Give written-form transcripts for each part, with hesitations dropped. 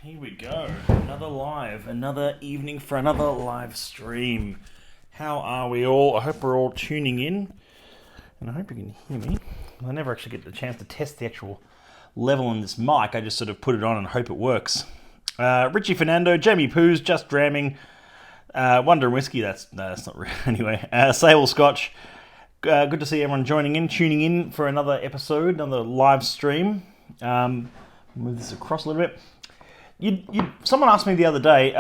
Here we go. Another evening for another live stream. How are we all? I hope we're all tuning in, and I hope you can hear me. I never actually get the chance to test the actual level on this mic. I just sort of put it on and hope it works. Richie Fernando, Jamie Poos, Just Dramming, Wonder and Whiskey, that's not real. Anyway, Sable Scotch. Good to see everyone tuning in for another episode, another live stream. Move this across a little bit. Someone asked me the other day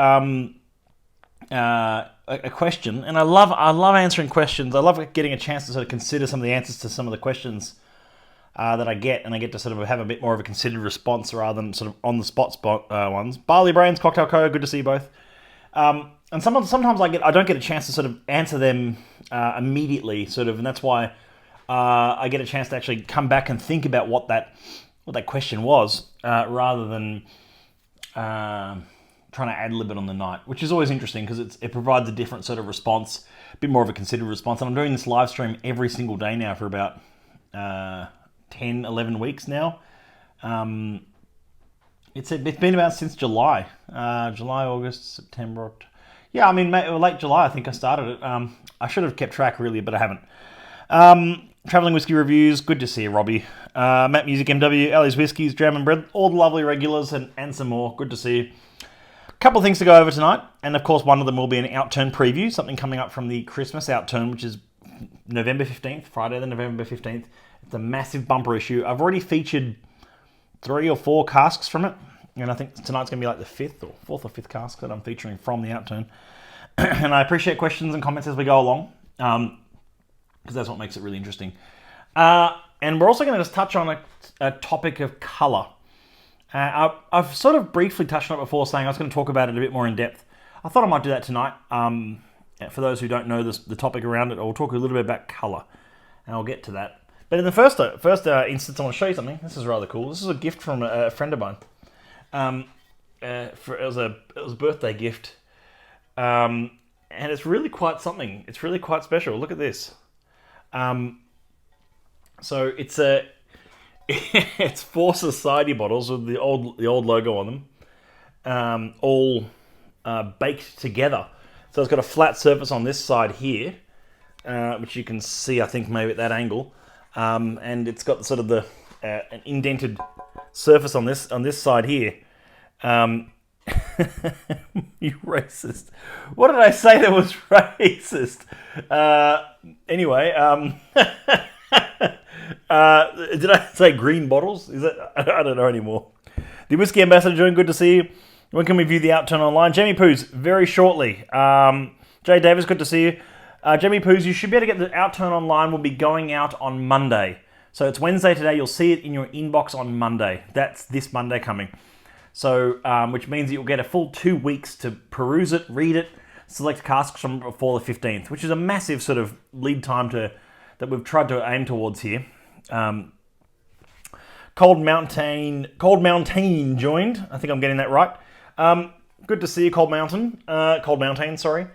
a question, and I love answering questions. I love getting a chance to sort of consider some of the answers to some of the questions that I get, and I get to sort of have a bit more of a considered response rather than sort of on the spot ones. Barley Brains, Cocktail Co. Good to see you both. And sometimes I don't get a chance to sort of answer them immediately, sort of, and that's why I get a chance to actually come back and think about what that question was, rather than trying to ad-lib it on the night, which is always interesting because it provides a different sort of response, a bit more of a considered response. And I'm doing this live stream every single day now for about 10, 11 weeks now. It's been about since July, August, September, October. Yeah, I mean, late July, I think I started it. I should have kept track, really, but I haven't. Travelling Whiskey Reviews, good to see you, Robbie. Matt Music MW, Ellie's Whiskies, Dram and Bread, all the lovely regulars, and some more. Good to see you. A couple of things to go over tonight, and of course, one of them will be an Outturn preview, something coming up from the Christmas Outturn, which is November 15th, Friday the November 15th. It's a massive bumper issue. I've already featured 3 or 4 casks from it, and I think tonight's going to be like the 4th or 5th cask that I'm featuring from the Outturn. And I appreciate questions and comments as we go along, because that's what makes it really interesting. And we're also going to just touch on a topic of colour. I've sort of briefly touched on it before, saying I was going to talk about it a bit more in depth. I thought I might do that tonight. For those who don't know the topic around it, I'll talk a little bit about colour, and I'll get to that. But in the first instance, I want to show you something. This is rather cool. This is a gift from a friend of mine. It was a birthday gift, and it's really quite something. It's really quite special. Look at this. So it's 4 society bottles with the old logo on them, all baked together. So it's got a flat surface on this side here, which you can see, I think, maybe at that angle, and it's got sort of an indented surface on this side here. You racist! What did I say that was racist? Anyway, did I say green bottles? Is that? I don't know anymore. The Whiskey Ambassador doing good to see you. When can we view the Outturn online? Jamie Poos, very shortly. Jay Davis, good to see you. Jamie Poos, you should be able to get the Outturn online. Will be going out on Monday. So it's Wednesday today. You'll see it in your inbox on Monday. That's this Monday coming. So, which means you'll get a full 2 weeks to peruse it, read it, select casks from before the 15th, which is a massive sort of lead time that we've tried to aim towards here. Cold Mountain joined. I think I'm getting that right. Good to see you, Cold Mountain, sorry.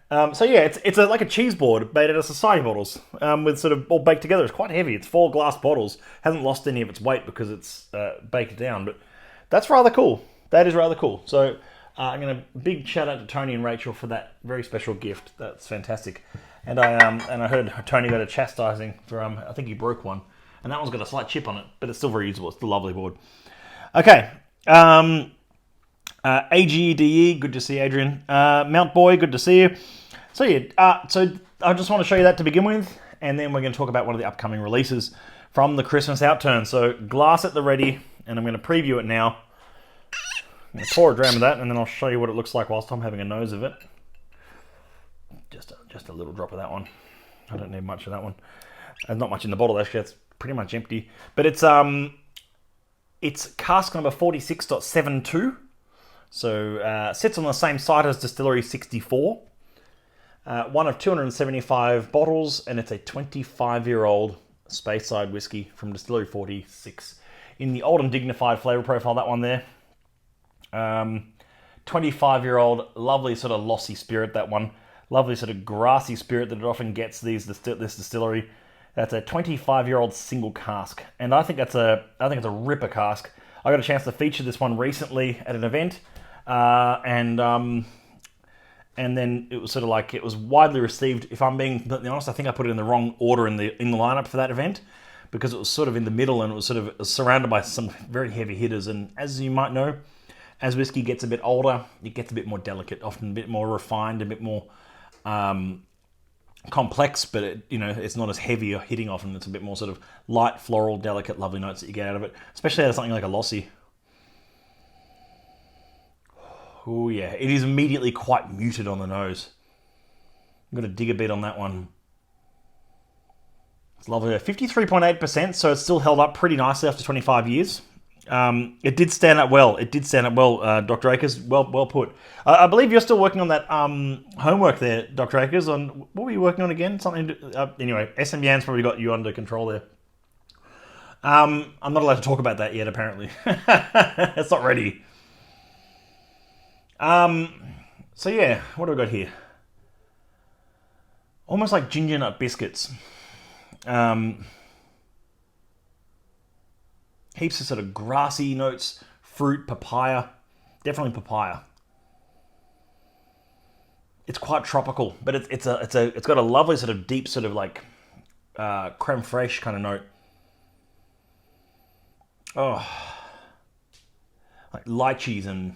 So yeah, it's like a cheese board made out of society bottles, with sort of all baked together. It's quite heavy. It's 4 glass bottles. Hasn't lost any of its weight because it's baked down, but that's rather cool. That is rather cool. So I'm going to big shout out to Tony and Rachel for that very special gift. That's fantastic. And I heard Tony got a chastising for I think he broke one, and that one's got a slight chip on it, but it's still very usable. It's still a lovely board. Okay. AGDE, good to see you, Adrian. Mount Boy, good to see you. So yeah, so I just want to show you that to begin with, and then we're going to talk about one of the upcoming releases from the Christmas Outturn. So glass at the ready, and I'm going to preview it now. I'm going to pour a dram of that, and then I'll show you what it looks like whilst I'm having a nose of it. Just a little drop of that one. I don't need much of that one. There's not much in the bottle, actually. It's pretty much empty. But it's cask number 46.72. So sits on the same site as Distillery 64. One of 275 bottles, and it's a 25-year-old Speyside whiskey from Distillery 46 in the old and dignified flavour profile. That one there. 25-year-old, lovely sort of lossy spirit. That one, lovely sort of grassy spirit that it often gets. This distillery. That's a 25-year-old single cask, and I think it's a ripper cask. I got a chance to feature this one recently at an event, and then it was sort of like, it was widely received. If I'm being completely honest, I think I put it in the wrong order in the lineup for that event, because it was sort of in the middle and it was surrounded by some very heavy hitters. And as you might know, as whiskey gets a bit older, it gets a bit more delicate, often a bit more refined, a bit more complex, but it's not as heavy or hitting often. It's a bit more sort of light, floral, delicate, lovely notes that you get out of it, especially out of something like a Lossie. Oh yeah, it is immediately quite muted on the nose. I'm going to dig a bit on that one. It's lovely. 53.8%, so it's still held up pretty nicely after 25 years. It did stand up well. Dr. Akers. Well put. I believe you're still working on that homework there, Dr. Akers. On what were you working on again? Anyway, SMBAN's probably got you under control there. I'm not allowed to talk about that yet, apparently. It's not ready. So yeah, what do we got here? Almost like ginger nut biscuits. Heaps of sort of grassy notes, fruit, papaya. Definitely papaya. It's quite tropical, but it's got a lovely sort of deep sort of like creme fraiche kind of note. Oh, like lychees and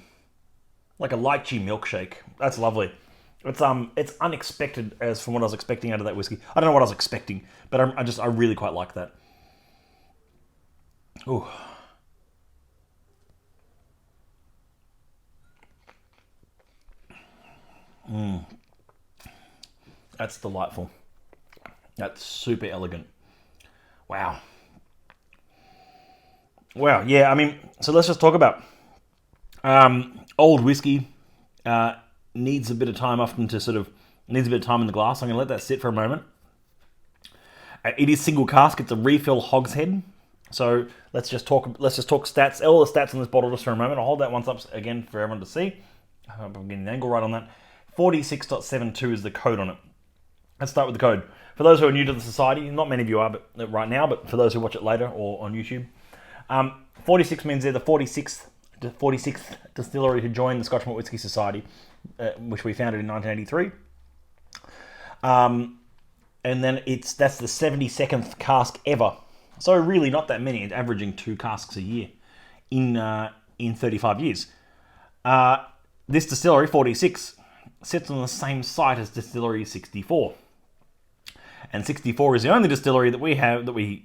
like a lychee milkshake. That's lovely. It's unexpected as from what I was expecting out of that whiskey. I don't know what I was expecting, but I really quite like that. Ooh. That's delightful. That's super elegant. Wow. Wow, yeah, I mean, so let's just talk about old whiskey. Needs a bit of time often to needs a bit of time in the glass. I'm going to let that sit for a moment. It is single cask. It's a refill hogshead. So let's just talk stats. All the stats on this bottle just for a moment. I'll hold that once up again for everyone to see. I hope I'm getting the angle right on that. 46.72 is the code on it. Let's start with the code. For those who are new to the society, not many of you are but right now, but for those who watch it later or on YouTube, 46 means they're the 46th distillery to join the Scotch Malt Whisky Society, which we founded in 1983. And then that's the 72nd cask ever. So really not that many. It's averaging 2 casks a year in 35 years. This distillery, 46, sits on the same site as distillery 64. And 64 is the only distillery that we have that we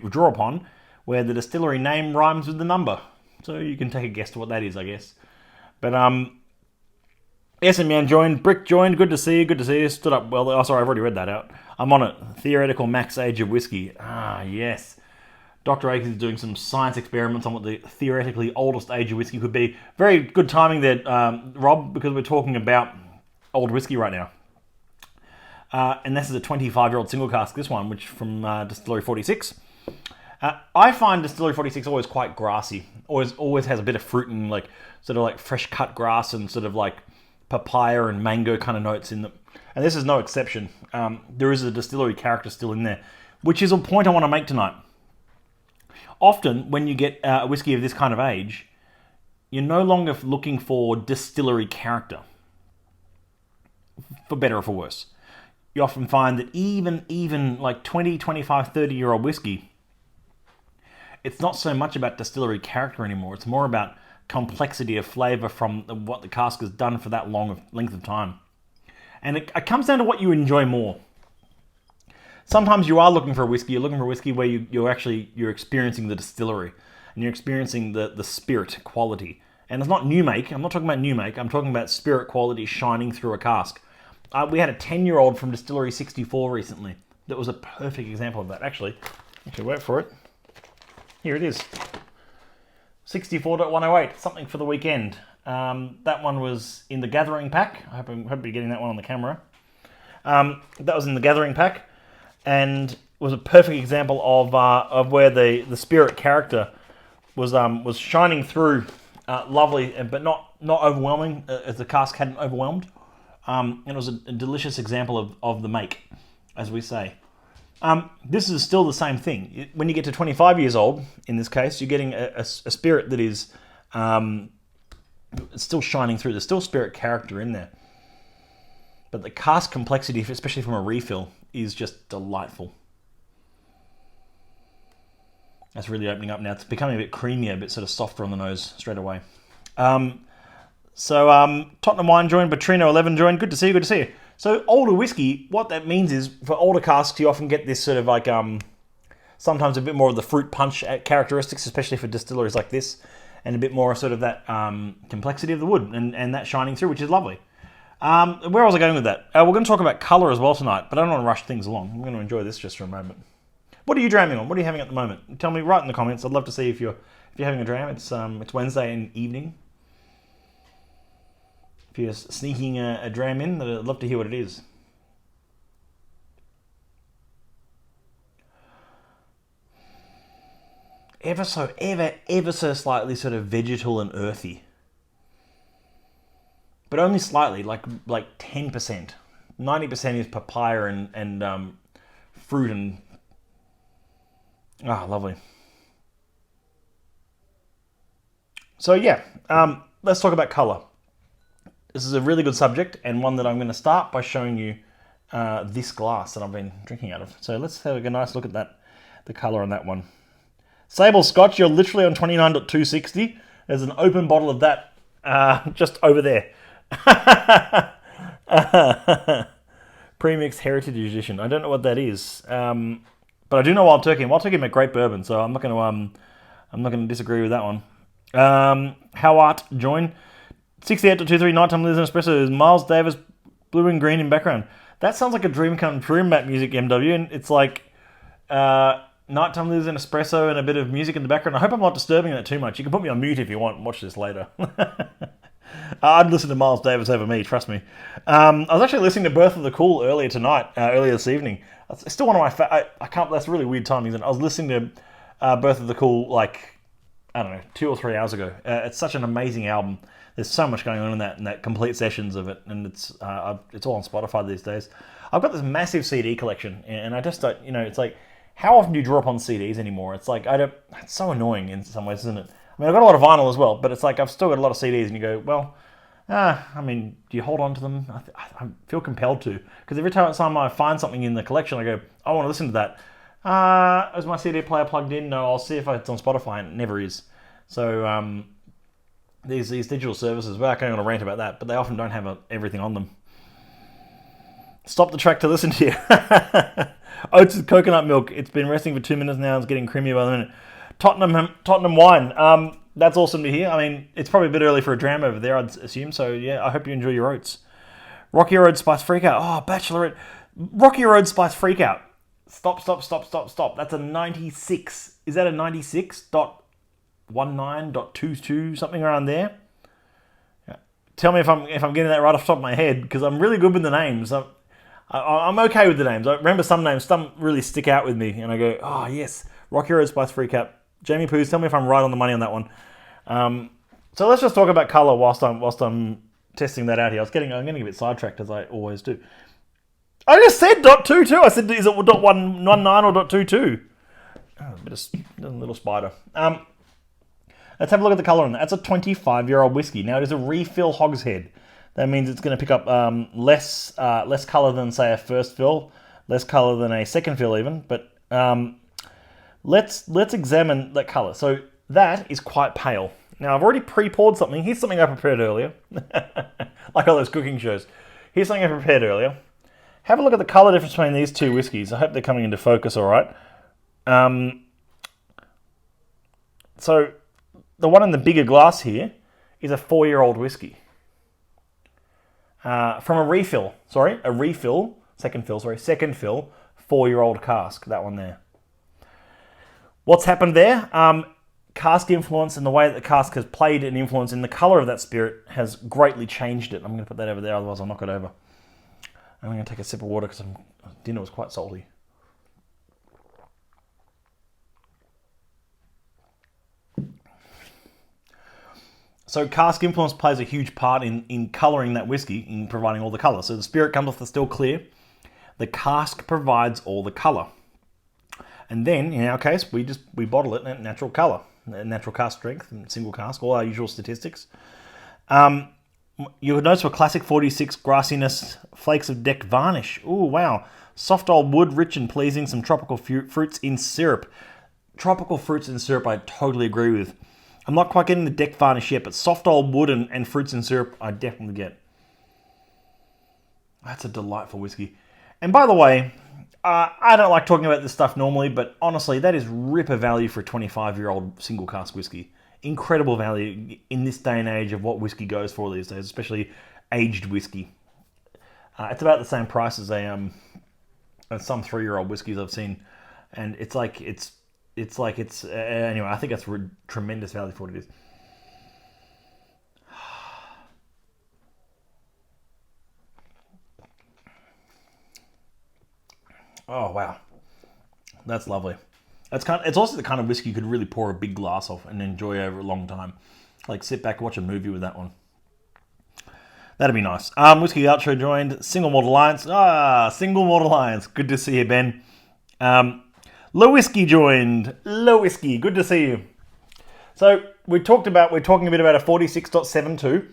draw upon where the distillery name rhymes with the number. So you can take a guess to what that is, I guess. But SMBAN joined, Brick joined, good to see you, stood up well. Oh, sorry, I've already read that out. I'm on it. Theoretical max age of whiskey. Ah, yes. Dr. Akers is doing some science experiments on what the theoretically oldest age of whiskey could be. Very good timing there, Rob, because we're talking about old whiskey right now. And this is a 25-year-old single cask, this one, which from Distillery 46. I find Distillery 46 always quite grassy. Always has a bit of fruit and like sort of like fresh cut grass and sort of like papaya and mango kind of notes in them. And this is no exception. There is a distillery character still in there, which is a point I want to make tonight. Often, when you get a whiskey of this kind of age, you're no longer looking for distillery character, for better or for worse. You often find that even like 20, 25, 30-year-old whiskey, it's not so much about distillery character anymore. It's more about complexity of flavour from what the cask has done for that length of time. And it comes down to what you enjoy more. Sometimes you are looking for a whiskey. You're looking for a whiskey where you're experiencing the distillery and you're experiencing the spirit quality. And it's not new make. I'm not talking about new make. I'm talking about spirit quality shining through a cask. We had a 10-year-old from Distillery 64 recently. That was a perfect example of that. Actually, wait for it. Here it is. 64.108. Something for the weekend. That one was in the Gathering pack. I hope you're getting that one on the camera. That was in the Gathering pack. And was a perfect example of where the spirit character was shining through, lovely, but not overwhelming, as the cask hadn't overwhelmed. And it was a delicious example of the make, as we say. This is still the same thing. When you get to 25 years old, in this case, you're getting a spirit that is still shining through. There's still spirit character in there. But the cask complexity, especially from a refill, is just delightful. That's really opening up now. It's becoming a bit creamier, a bit sort of softer on the nose straight away. Tottenham Wine joined, Batrino 11 joined. Good to see you, good to see you. So older whiskey, what that means is for older casks, you often get this sort of like sometimes a bit more of the fruit punch characteristics, especially for distilleries like this, and a bit more sort of that complexity of the wood and that shining through, which is lovely. Where was I going with that? We're going to talk about colour as well tonight, but I don't want to rush things along. I'm going to enjoy this just for a moment. What are you dramming on? What are you having at the moment? Tell me right in the comments. I'd love to see if you're having a dram. It's Wednesday in evening. If you're sneaking a dram in, I'd love to hear what it is. Ever so slightly sort of vegetal and earthy. But only slightly, like 10%. 90% is papaya and fruit and... Ah, lovely. So yeah, let's talk about colour. This is a really good subject, and one that I'm going to start by showing you this glass that I've been drinking out of. So let's have a nice look at that, the colour on that one. Sable Scotch, you're literally on 29.260. There's an open bottle of that just over there. Premixed Heritage Edition. I don't know what that is. But I do know Wild Turkey. Wild Turkey make great bourbon, so I'm not going to disagree with that one. Howart join 68.23 Nighttime Lives in Espresso is Miles Davis, blue and green in background. That sounds like a dream come true map music, MW, and it's like Nighttime Lives in Espresso and a bit of music in the background. I hope I'm not disturbing that too much. You can put me on mute if you want and watch this later. I'd listen to Miles Davis over me, trust me. I was actually listening to Birth of the Cool earlier this evening. It's still one of my that's really weird timing. I was listening to Birth of the Cool like, I don't know, 2 or 3 hours ago. It's such an amazing album. There's so much going on in that complete sessions of it, and it's all on Spotify these days. I've got this massive CD collection, and I just don't, it's like, how often do you draw up on CDs anymore? It's like, it's so annoying in some ways, isn't it? I mean, I've got a lot of vinyl as well, but it's like I've still got a lot of CDs, and you go, well, I mean, do you hold on to them? I feel compelled to, because every time I find something in the collection, I go, I want to listen to that. Is my CD player plugged in? No, I'll see if it's on Spotify, and it never is. So these digital services, without going on a rant about that, but they often don't have everything on them. Stop the track to listen to you. Oats with coconut milk. It's been resting for 2 minutes now. It's getting creamier by the minute. Tottenham wine. That's awesome to hear. I mean, it's probably a bit early for a dram over there, I'd assume. So yeah, I hope you enjoy your oats. Rocky Road Spice Freakout. Oh, Bachelorette. Rocky Road Spice Freakout. Stop. That's a 96. Is that a 96.19.22, something around there? Yeah. Tell me if I'm getting that right off the top of my head, because I'm really good with the names. I'm okay with the names. I remember some names, some really stick out with me, and I go, oh yes, Rocky Road Spice Freakout. Jamie Poos, tell me if I'm right on the money on that one. So let's just talk about colour whilst I'm testing that out here. I'm getting a bit sidetracked, as I always do. I just said .22. I said, is it .19 or .22? Oh, a little spider. Let's have a look at the colour on that. That's a 25-year-old whiskey. Now, it is a refill hogshead. That means it's going to pick up less colour than, say, a first fill, less colour than a second fill even. But let's examine that colour. So that is quite pale. Now, I've already pre-poured something. Here's something I prepared earlier. Like all those cooking shows. Here's something I prepared earlier. Have a look at the colour difference between these two whiskies. I hope they're coming into focus all right. So the one in the bigger glass here is a 4-year-old whiskey. From a refill, second fill, 4-year-old cask, that one there. What's happened there? Cask influence and the way that the cask has played an influence in the colour of that spirit has greatly changed it. I'm going to put that over there, otherwise I'll knock it over. I'm going to take a sip of water because dinner was quite salty. So cask influence plays a huge part in colouring that whiskey, in providing all the colour. So the spirit comes off the still clear. The cask provides all the colour. And then, in our case, we bottle it at natural colour, natural cask strength, and single cask, all our usual statistics. You'll notice a classic 46 grassiness, flakes of deck varnish. Ooh, wow. Soft old wood, rich and pleasing, some tropical fruits in syrup. Tropical fruits in syrup, I totally agree with. I'm not quite getting the deck varnish yet, but soft old wood and fruits in syrup, I definitely get. That's a delightful whiskey. And by the way, I don't like talking about this stuff normally, but honestly, that is ripper value for a 25-year-old single cask whiskey. Incredible value in this day and age of what whiskey goes for these days, especially aged whiskey. It's about the same price as as some 3-year-old whiskeys I've seen, and anyway. I think that's tremendous value for what it is. Oh wow, that's lovely. It's also the kind of whiskey you could really pour a big glass of and enjoy over a long time. Like sit back and watch a movie with that one. That'd be nice. Whiskey Outturn joined. Single Malt Alliance. Single Malt Alliance. Good to see you, Ben. Low Whiskey joined. Low Whiskey. Good to see you. So we're talking a bit about a 46.72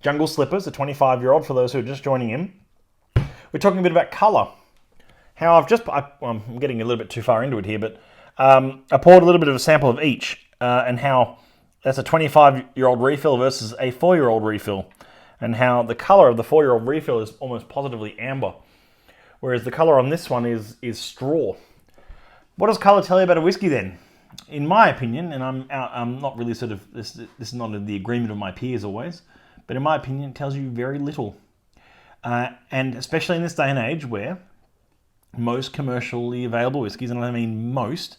Jungle Slippers, a 25-year-old for those who are just joining in. We're talking a bit about colour. How I'm getting a little bit too far into it here, but I poured a little bit of a sample of each, and how that's a 25-year-old refill versus a 4-year-old refill, and how the colour of the 4-year-old refill is almost positively amber, whereas the colour on this one is straw. What does colour tell you about a whiskey then? In my opinion, and I'm not really sort of this is not in the agreement of my peers always, but in my opinion, it tells you very little, and especially in this day and age where most commercially available whiskies, and I mean most,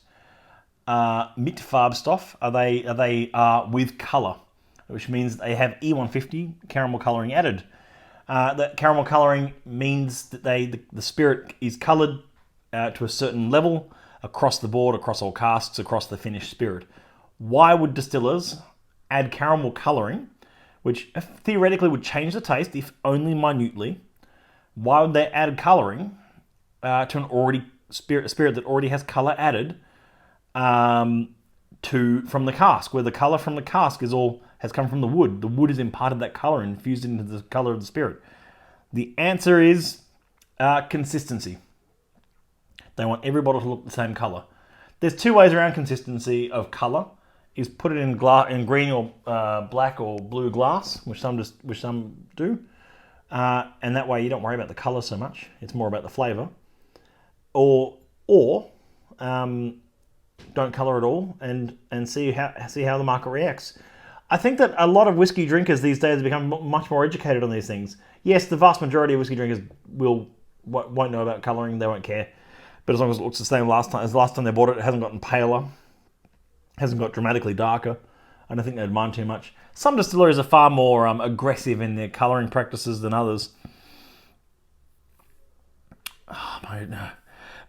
mit Farbstoff are with colour, which means they have E150 caramel colouring added. That caramel colouring means that the spirit is coloured to a certain level across the board, across all casks, across the finished spirit. Why would distillers add caramel colouring, which theoretically would change the taste if only minutely? Why would they add colouring to an spirit that already has colour added from the cask, where the colour from the cask has come from the wood. The wood has imparted that colour and infused into the colour of the spirit. The answer is consistency. They want every bottle to look the same colour. There's two ways around consistency of colour: is put it in green or black or blue glass, which some do, and that way you don't worry about the colour so much. It's more about the flavour. Or don't colour at all and see how the market reacts. I think that a lot of whiskey drinkers these days have become much more educated on these things. Yes, the vast majority of whiskey drinkers won't know about colouring; they won't care. But as long as it looks the same last time they bought it, it hasn't gotten paler, hasn't got dramatically darker. I don't think they'd mind too much. Some distilleries are far more aggressive in their colouring practices than others. Oh,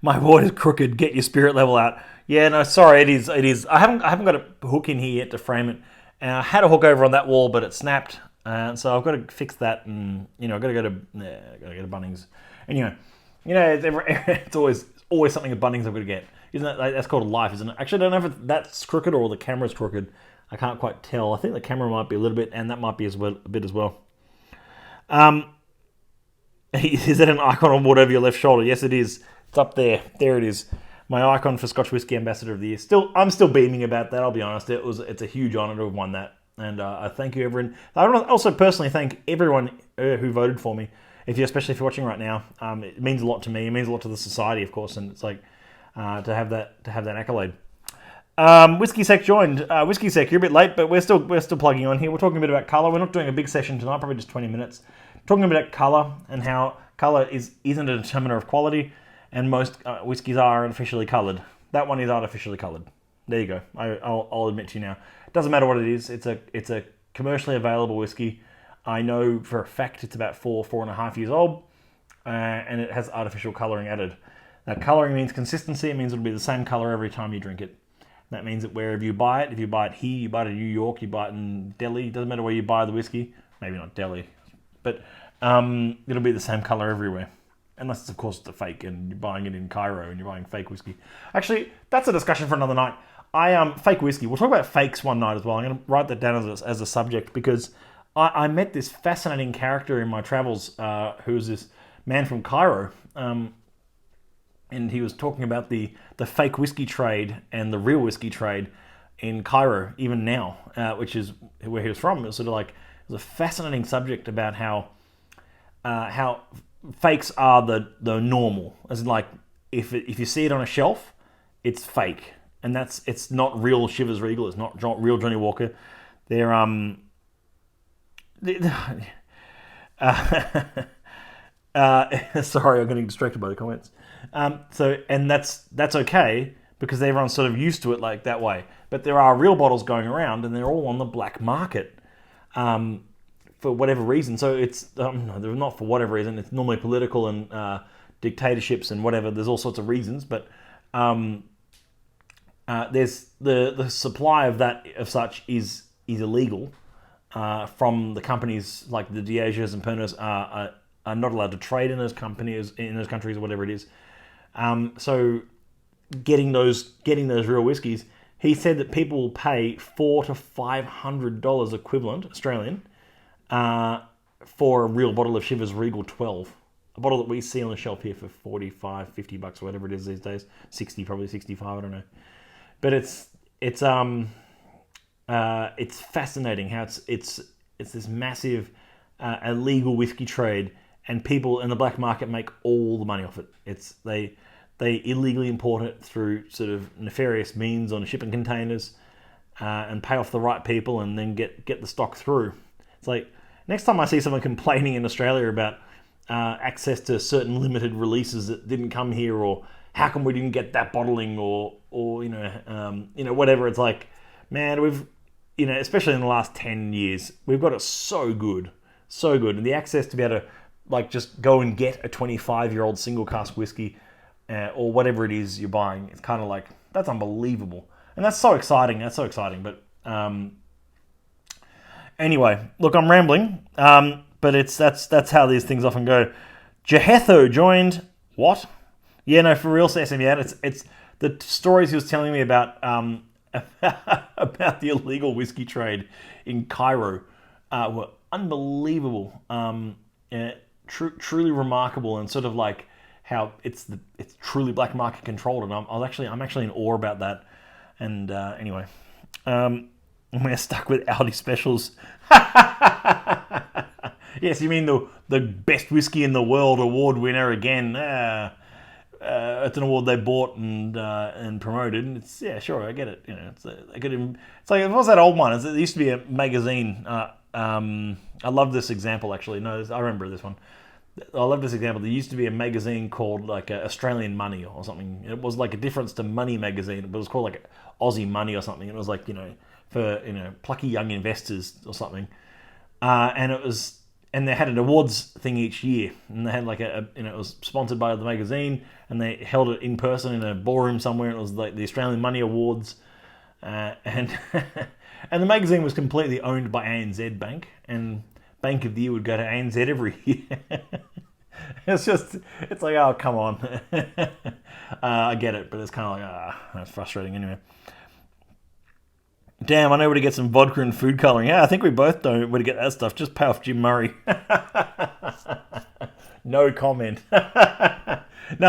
my board is crooked. Get your spirit level out. Yeah, no, sorry, it is. I haven't got a hook in here yet to frame it. And I had a hook over on that wall, but it snapped. So I've got to fix that, and I've got to go to Bunnings. Anyway, it's always something at Bunnings I've got to get. Isn't that that's called life, isn't it? Actually, I don't know if that's crooked or the camera's crooked. I can't quite tell. I think the camera might be a little bit, and that might be a bit as well. Is that an icon on board over your left shoulder? Yes, it is. It's up there. There it is. My icon for Scotch Whisky Ambassador of the Year. I'm still beaming about that. I'll be honest. It's a huge honour to have won that, and I thank you, everyone. I also personally thank everyone who voted for me. Especially if you're watching right now, it means a lot to me. It means a lot to the society, of course, and it's like to have that accolade. Whiskey Sec joined. Whiskey Sec, you're a bit late, but we're still plugging on here. We're talking a bit about colour. We're not doing a big session tonight, probably just 20 minutes. Talking about colour and how colour isn't a determiner of quality, and most whiskies are artificially coloured. That one is artificially coloured. There you go. I'll admit to you now. It doesn't matter what it is. It's a commercially available whiskey. I know for a fact it's about 4.5 years old, and it has artificial colouring added. Now, colouring means consistency. It means it'll be the same colour every time you drink it. That means that wherever you buy it, if you buy it here, you buy it in New York, you buy it in Delhi, it doesn't matter where you buy the whiskey. Maybe not Delhi, but it'll be the same colour everywhere. unless it's of course the fake, and you're buying it in Cairo and you're buying fake whiskey. Actually, that's a discussion for another night. Fake whiskey. We'll talk about fakes one night as well. I'm going to write that down as a subject because I met this fascinating character in my travels, who's this man from Cairo, and he was talking about the fake whiskey trade and the real whiskey trade in Cairo, even now, which is where he was from. It was sort of like, it was a fascinating subject about how fakes are the normal. As in, like, if you see it on a shelf, it's fake, and it's not real Chivas Regal. It's not real Johnny Walker. They're sorry, I'm getting distracted by the comments. And that's okay because everyone's sort of used to it like that way. But there are real bottles going around, and they're all on the black market for whatever reason. So it's no, they're not for whatever reason. It's normally political and dictatorships and whatever. There's all sorts of reasons, but there's the supply of such is illegal from the companies. Like the Diageos and Pernods are not allowed to trade in those companies, in those countries, or whatever it is. So getting those real whiskies, he said that people will pay $400 to $500 equivalent Australian for a real bottle of Chivas Regal 12, a bottle that we see on the shelf here for $45, $50 or whatever it is these days, 60, probably 65, I don't know. But it's fascinating how it's this massive illegal whiskey trade, and people in the black market make all the money off it. They illegally import it through sort of nefarious means on shipping containers and pay off the right people, and then get the stock through. It's like, next time I see someone complaining in Australia about access to certain limited releases that didn't come here, or how come we didn't get that bottling, or whatever, it's like, man, we've, especially in the last 10 years, we've got it so good, and the access to be able to, like, just go and get a 25-year-old single cask whiskey or whatever it is you're buying, it's kind of like, that's unbelievable, and that's so exciting. But anyway, look, I'm rambling, but that's how these things often go. Jehetho joined what? Yeah, no, for real, SME. It's the stories he was telling me about about the illegal whiskey trade in Cairo were unbelievable, truly remarkable, and sort of like how it's truly black market controlled. And I'm actually in awe about that. And anyway, we're stuck with Aldi specials. Yes, you mean the best whiskey in the world award winner again? It's an award they bought and promoted. And it's, yeah, sure, I get it. It's like, what was that old one? It used to be a magazine. I love this example, actually. No, I remember this one. I love this example. There used to be a magazine called like Australian Money or something. It was like a difference to Money magazine, but it was called like Aussie Money or something. It was like, for plucky young investors or something. And they had an awards thing each year, and they had like it was sponsored by the magazine, and they held it in person in a ballroom somewhere. And it was like the Australian Money Awards, and and the magazine was completely owned by ANZ Bank, and Bank of the Year would go to ANZ every year. It's like, oh, come on. I get it, but it's kind of like, that's frustrating anyway. Damn, I know where to get some vodka and food colouring. Yeah, I think we both know where to get that stuff. Just pay off Jim Murray. No comment. No,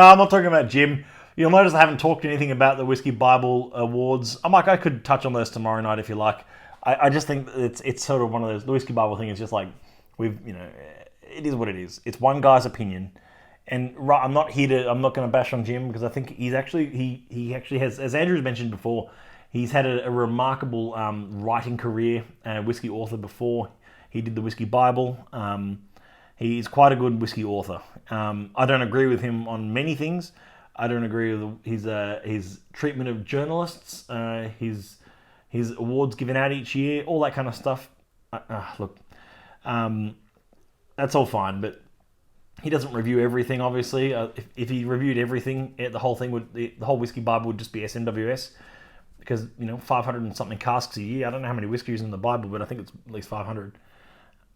I'm not talking about Jim. You'll notice I haven't talked anything about the Whiskey Bible Awards. I could touch on those tomorrow night if you like. I just think it's sort of one of those. The Whiskey Bible thing is just like, it is what it is. It's one guy's opinion. And I'm not going to bash on Jim, because I think he actually has, as Andrew's mentioned before, he's had a remarkable writing career, whiskey author before. He did the Whiskey Bible. He's quite a good whiskey author. I don't agree with him on many things. I don't agree with his treatment of journalists, his awards given out each year, all that kind of stuff. Look, that's all fine, but he doesn't review everything, obviously. If he reviewed everything, the whole Whiskey Bible would just be SMWS. Because, 500 and something casks a year. I don't know how many whiskies in the Bible, but I think it's at least 500.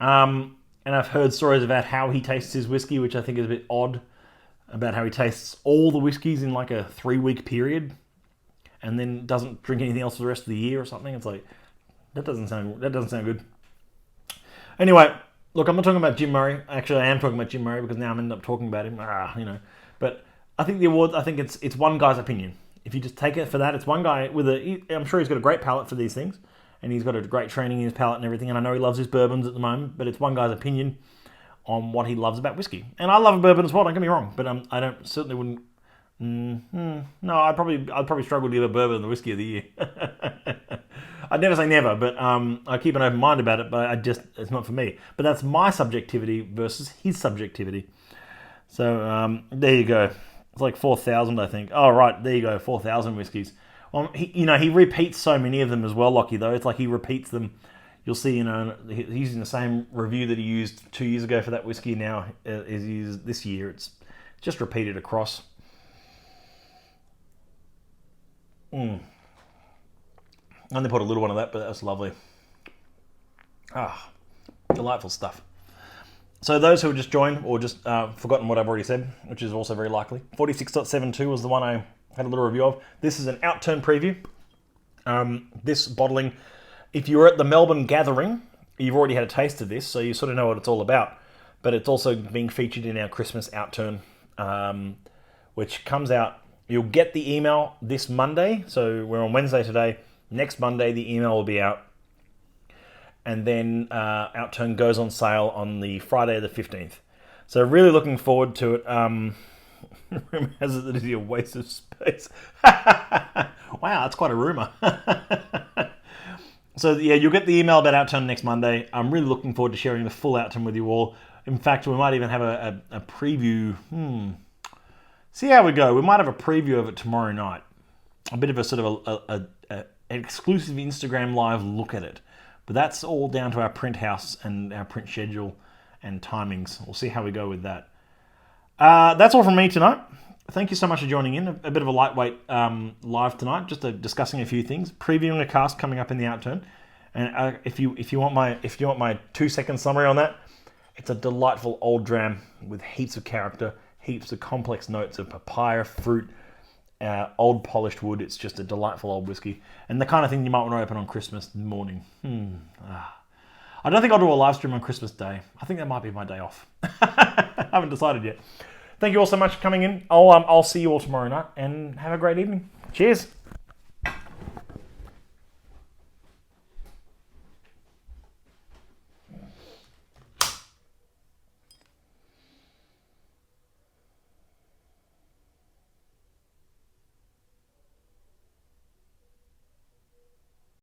And I've heard stories about how he tastes his whiskey, which I think is a bit odd. about how he tastes all the whiskies in like a 3-week period, and then doesn't drink anything else for the rest of the year or something. It's like that doesn't sound good. Anyway, look, I'm not talking about Jim Murray. Actually, I am talking about Jim Murray because now I'm ending up talking about him. But I think the awards. I think it's one guy's opinion. If you just take it for that, it's one guy with I'm sure he's got a great palate for these things, and he's got a great training in his palate and everything. And I know he loves his bourbons at the moment, but it's one guy's opinion on what he loves about whiskey. And I love a bourbon as well. Don't get me wrong, but I certainly wouldn't. No, I'd probably struggle to give a bourbon the whiskey of the year. I'd never say never, but I keep an open mind about it. But it's not for me. But that's my subjectivity versus his subjectivity. So there you go. It's like 4,000, I think. Oh right, there you go, 4,000 whiskies. Well, he repeats so many of them as well, Lockie. Though it's like he repeats them. You'll see, he's using the same review that he used 2 years ago for that whiskey. Now is used this year. It's just repeated across. I only put a little one of that, but that's lovely. Delightful stuff. So those who have just joined or just forgotten what I've already said, which is also very likely, 46.72 was the one I had a little review of. This is an Outturn preview. This bottling, if you were at the Melbourne gathering, you've already had a taste of this, so you sort of know what it's all about. But it's also being featured in our Christmas Outturn, which comes out. You'll get the email this Monday. So we're on Wednesday today. Next Monday, the email will be out. And then Outturn goes on sale on the Friday the 15th. So really looking forward to it. Rumour has it that it's a waste of space. Wow, that's quite a rumour. So yeah, you'll get the email about Outturn next Monday. I'm really looking forward to sharing the full Outturn with you all. In fact, we might even have a preview. See how we go. We might have a preview of it tomorrow night. A bit of a sort of an exclusive Instagram live look at it. But that's all down to our print house and our print schedule and timings. We'll see how we go with that. That's all from me tonight. Thank you so much for joining in. A bit of a lightweight live tonight, just discussing a few things, previewing a cask coming up in the Outturn. And if you want my 2-second summary on that, it's a delightful old dram with heaps of character, heaps of complex notes of papaya, fruit, old polished wood. It's just a delightful old whiskey, and the kind of thing you might want to open on Christmas morning. I don't think I'll do a live stream on Christmas Day. I think that might be my day off. I haven't decided yet. Thank you all so much for coming in. I'll see you all tomorrow night, and have a great evening. Cheers.